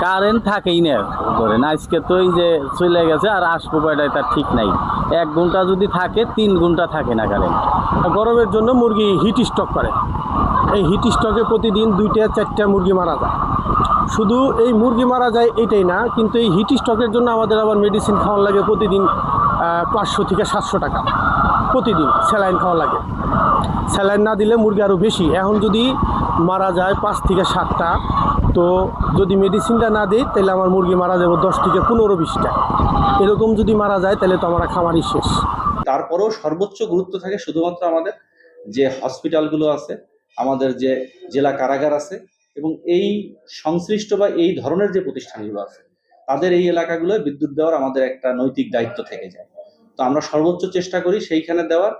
Current থাকেই না, ধরেন আজকে তো এই যে চলে গেছে আর আসবো কয়টায় তার ঠিক নাই। 1 ঘন্টা যদি থাকে 3 ঘন্টা থাকে না কারেন্ট। গরমের জন্য মুরগি হিট স্ট্রোক করে। এই হিট স্ট্রোকে প্রতিদিন 2-4টা মুরগি মারা যায়। শুধু এই মুরগি মারা যায় এটাই না, কিন্তু এই হিট স্ট্রোকের জন্য আমাদের আবার মেডিসিন খাওয়ানো লাগে প্রতিদিন 500 থেকে 700 টাকা প্রতিদিন স্যালাইন খাওয়া লাগে। স্যালাইন না দিলে মুরগি আরও বেশি। এখন যদি মারা যায় 5 থেকে 7টা, তো যদি মেডিসিনটা না দিই তাহলে আমার মুরগি মারা যাবে 10 থেকে 15-20টা। এরকম যদি মারা যায় তাহলে তো আমার খামারই শেষ। তারপরেও সর্বোচ্চ গুরুত্ব থাকে শুধুমাত্র আমাদের যে হসপিটালগুলো আছে, আমাদের যে জেলা কারাগার আছে এবং এই সংশ্লিষ্ট বা এই ধরনের যে প্রতিষ্ঠানগুলো আছে তাদের এই এলাকাগুলোয় বিদ্যুৎ দেওয়ার আমাদের একটা নৈতিক দায়িত্ব থেকে যায়। তো আমরা সর্বোচ্চ চেষ্টা করি সেইখানে দেওয়ার।